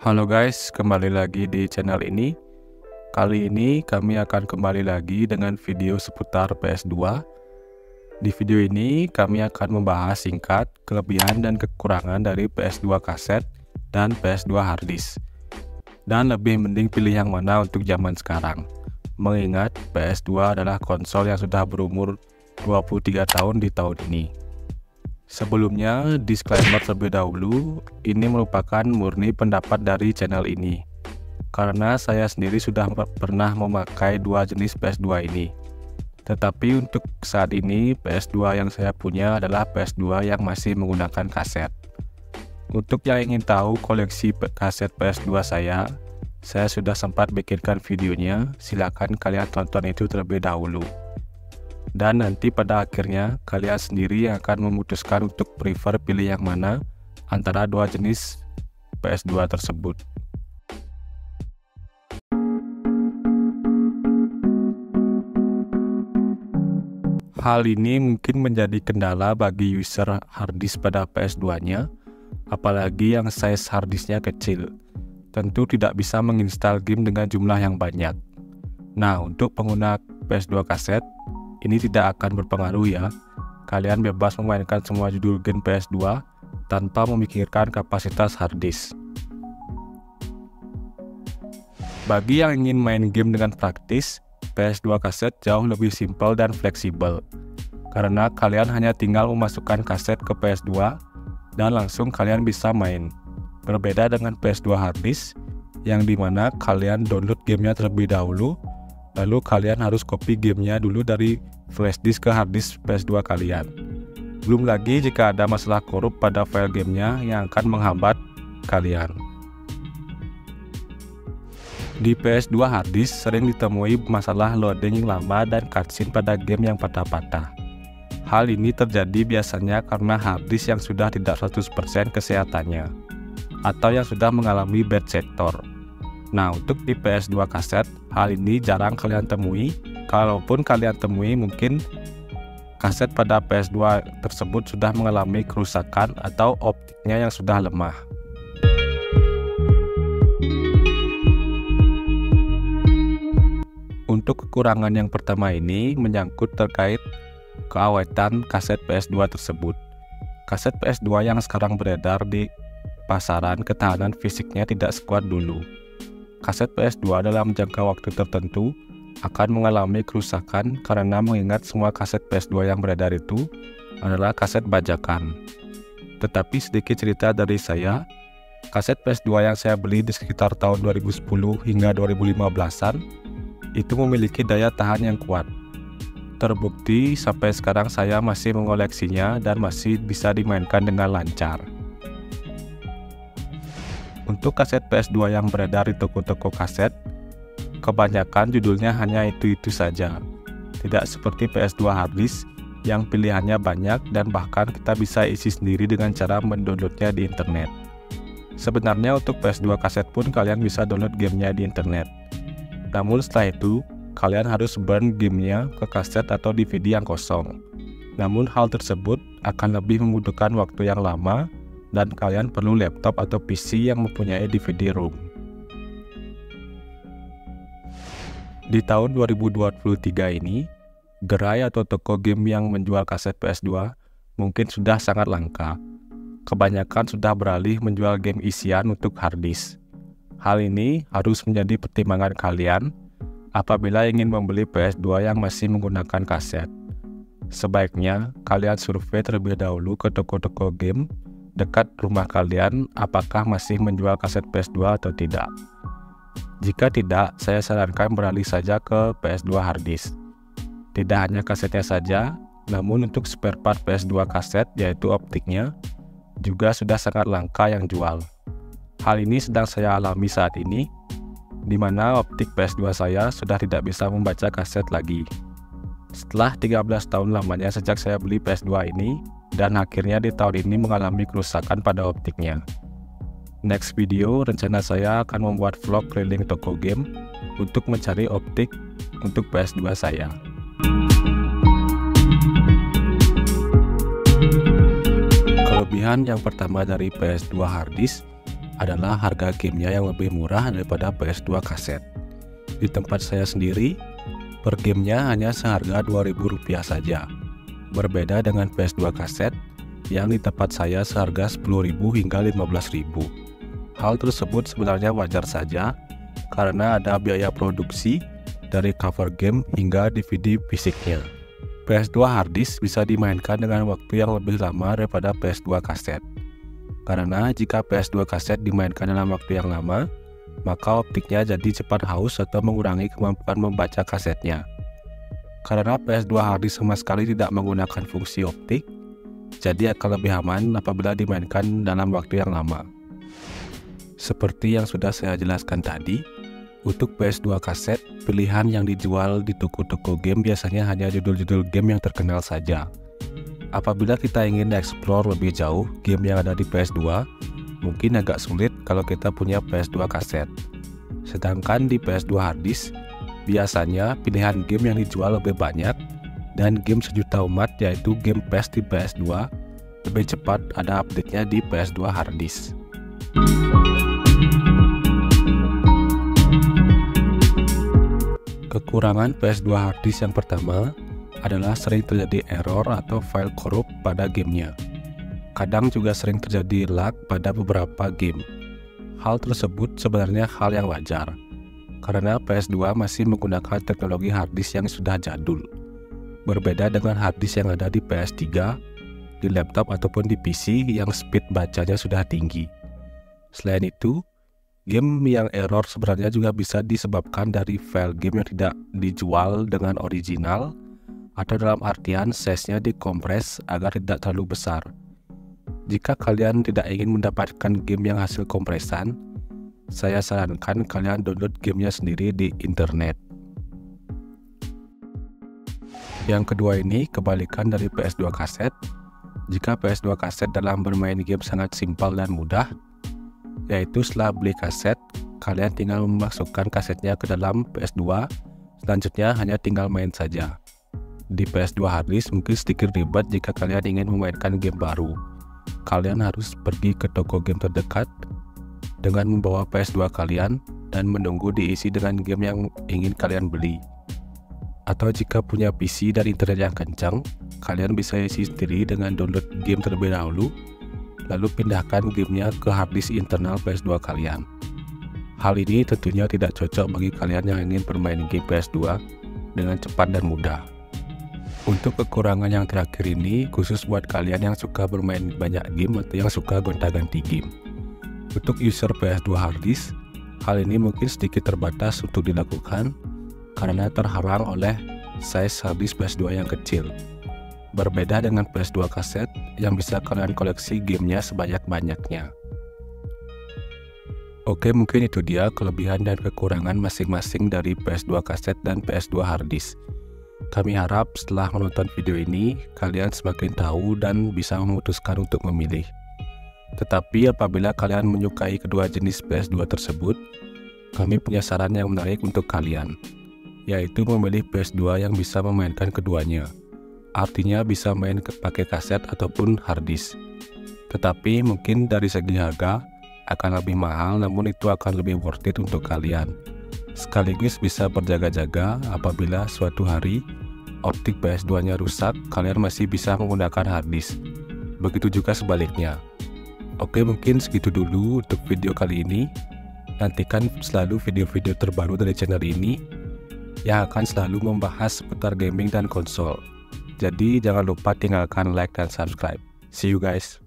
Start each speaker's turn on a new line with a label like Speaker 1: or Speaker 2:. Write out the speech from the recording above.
Speaker 1: Halo guys, kembali lagi di channel ini. Kali ini kami akan kembali lagi dengan video seputar PS2. Di video ini kami akan membahas singkat kelebihan dan kekurangan dari PS2 kaset dan PS2 harddisk. Dan lebih mending pilih yang mana untuk zaman sekarang. Mengingat PS2 adalah konsol yang sudah berumur 23 tahun di tahun ini. Sebelumnya, disclaimer terlebih dahulu, ini merupakan murni pendapat dari channel ini. Karena saya sendiri sudah pernah memakai dua jenis PS2 ini. Tetapi untuk saat ini, PS2 yang saya punya adalah PS2 yang masih menggunakan kaset. Untuk yang ingin tahu koleksi kaset PS2 saya sudah sempat bikinkan videonya, silakan kalian tonton itu terlebih dahulu. Dan nanti pada akhirnya kalian sendiri yang akan memutuskan untuk prefer pilih yang mana antara dua jenis PS2 tersebut. Hal ini mungkin menjadi kendala bagi user harddisk pada PS2-nya, apalagi yang size harddisknya kecil. Tentu tidak bisa menginstal game dengan jumlah yang banyak. Nah, untuk pengguna PS2 kaset, ini tidak akan berpengaruh ya. Kalian bebas memainkan semua judul game PS2 tanpa memikirkan kapasitas harddisk. Bagi yang ingin main game dengan praktis, PS2 kaset jauh lebih simpel dan fleksibel. Karena kalian hanya tinggal memasukkan kaset ke PS2 dan langsung kalian bisa main. Berbeda dengan PS2 harddisk yang dimana kalian download gamenya terlebih dahulu, lalu kalian harus copy gamenya dulu dari flashdisk ke harddisk PS2 kalian. Belum lagi jika ada masalah korup pada file gamenya yang akan menghambat kalian. Di PS2 harddisk sering ditemui masalah loading lama dan cutscene pada game yang patah-patah. Hal ini terjadi biasanya karena harddisk yang sudah tidak 100% kesehatannya, atau yang sudah mengalami bad sector. Nah, untuk di PS2 kaset, hal ini jarang kalian temui. Kalaupun kalian temui, mungkin kaset pada PS2 tersebut sudah mengalami kerusakan atau optiknya yang sudah lemah. Untuk kekurangan yang pertama ini menyangkut terkait keawetan kaset PS2 tersebut. Kaset PS2 yang sekarang beredar di pasaran, ketahanan fisiknya tidak sekuat dulu. Kaset PS2 dalam jangka waktu tertentu akan mengalami kerusakan karena mengingat semua kaset PS2 yang beredar itu adalah kaset bajakan. Tetapi sedikit cerita dari saya, kaset PS2 yang saya beli di sekitar tahun 2010 hingga 2015-an itu memiliki daya tahan yang kuat. Terbukti sampai sekarang saya masih mengoleksinya dan masih bisa dimainkan dengan lancar. Untuk kaset PS2 yang beredar di toko-toko kaset, kebanyakan judulnya hanya itu-itu saja. Tidak seperti PS2 harddisk yang pilihannya banyak dan bahkan kita bisa isi sendiri dengan cara mendownloadnya di internet. Sebenarnya untuk PS2 kaset pun kalian bisa download gamenya di internet. Namun setelah itu, kalian harus burn gamenya ke kaset atau DVD yang kosong. Namun hal tersebut akan lebih membutuhkan waktu yang lama dan kalian perlu laptop atau PC yang mempunyai DVD ROM. Di tahun 2023 ini, gerai atau toko game yang menjual kaset PS2 mungkin sudah sangat langka. Kebanyakan sudah beralih menjual game isian untuk harddisk. Hal ini harus menjadi pertimbangan kalian apabila ingin membeli PS2 yang masih menggunakan kaset. Sebaiknya kalian survei terlebih dahulu ke toko-toko game dekat rumah kalian apakah masih menjual kaset PS2 atau tidak. Jika tidak, saya sarankan beralih saja ke PS2 harddisk. Tidak hanya kasetnya saja, namun untuk spare part PS2 kaset yaitu optiknya juga sudah sangat langka yang jual. Hal ini sedang saya alami saat ini, di mana optik PS2 saya sudah tidak bisa membaca kaset lagi. Setelah 13 tahun lamanya sejak saya beli PS2 ini, dan akhirnya di tahun ini mengalami kerusakan pada optiknya. Next video, rencana saya akan membuat vlog keliling toko game untuk mencari optik untuk PS2 saya. Kelebihan yang pertama dari PS2 harddisk adalah harga gamenya yang lebih murah daripada PS2 kaset. Di tempat saya sendiri, per gamenya hanya seharga Rp2.000 saja. Berbeda dengan PS2 kaset yang di tempat saya seharga Rp10.000 hingga Rp15.000. Hal tersebut sebenarnya wajar saja karena ada biaya produksi dari cover game hingga DVD fisiknya. PS2 harddisk bisa dimainkan dengan waktu yang lebih lama daripada PS2 kaset. Karena jika PS2 kaset dimainkan dalam waktu yang lama, maka optiknya jadi cepat haus atau mengurangi kemampuan membaca kasetnya. Karena PS2 harddisk sama sekali tidak menggunakan fungsi optik, jadi akan lebih aman apabila dimainkan dalam waktu yang lama. Seperti yang sudah saya jelaskan tadi, untuk PS2 kaset, pilihan yang dijual di toko-toko game biasanya hanya judul-judul game yang terkenal saja. Apabila kita ingin explore lebih jauh game yang ada di PS2, mungkin agak sulit kalau kita punya PS2 kaset. Sedangkan di PS2 harddisk, biasanya pilihan game yang dijual lebih banyak, dan game sejuta umat yaitu game PES di PS2 lebih cepat ada update-nya di PS2 harddisk. Kekurangan PS2 harddisk yang pertama adalah sering terjadi error atau file korup pada gamenya. Kadang juga sering terjadi lag pada beberapa game. Hal tersebut sebenarnya hal yang wajar, karena PS2 masih menggunakan teknologi harddisk yang sudah jadul. Berbeda dengan harddisk yang ada di PS3, di laptop ataupun di PC yang speed bacanya sudah tinggi. Selain itu, game yang error sebenarnya juga bisa disebabkan dari file game yang tidak dijual dengan original, atau dalam artian size-nya dikompres agar tidak terlalu besar. Jika kalian tidak ingin mendapatkan game yang hasil kompresan, saya sarankan kalian download gamenya sendiri di internet. Yang kedua ini kebalikan dari PS2 kaset. Jika PS2 kaset dalam bermain game sangat simpel dan mudah, yaitu setelah beli kaset, kalian tinggal memasukkan kasetnya ke dalam PS2, selanjutnya hanya tinggal main saja. Di PS2 harddisk mungkin sedikit ribet jika kalian ingin memainkan game baru. Kalian harus pergi ke toko game terdekat dengan membawa PS2 kalian dan menunggu diisi dengan game yang ingin kalian beli. Atau jika punya PC dan internet yang kencang, kalian bisa isi sendiri dengan download game terlebih dahulu, lalu pindahkan gamenya ke harddisk internal PS2 kalian. Hal ini tentunya tidak cocok bagi kalian yang ingin bermain game PS2 dengan cepat dan mudah. Untuk kekurangan yang terakhir ini khusus buat kalian yang suka bermain banyak game atau yang suka gonta-ganti game. Untuk user PS2 harddisk, hal ini mungkin sedikit terbatas untuk dilakukan karena terhalang oleh size harddisk PS2 yang kecil. Berbeda dengan PS2 kaset yang bisa kalian koleksi gamenya sebanyak-banyaknya. Oke, mungkin itu dia kelebihan dan kekurangan masing-masing dari PS2 kaset dan PS2 harddisk. Kami harap setelah menonton video ini, kalian semakin tahu dan bisa memutuskan untuk memilih. Tetapi apabila kalian menyukai kedua jenis PS2 tersebut, kami punya saran yang menarik untuk kalian, yaitu memilih PS2 yang bisa memainkan keduanya. Artinya bisa main pakai kaset ataupun harddisk. Tetapi mungkin dari segi harga akan lebih mahal, namun itu akan lebih worth it untuk kalian. Sekaligus bisa berjaga-jaga apabila suatu hari optik PS2-nya rusak, kalian masih bisa menggunakan harddisk. Begitu juga sebaliknya. Oke, mungkin segitu dulu untuk video kali ini. Nantikan selalu video-video terbaru dari channel ini yang akan selalu membahas seputar gaming dan konsol. Jadi jangan lupa tinggalkan like dan subscribe. See you guys.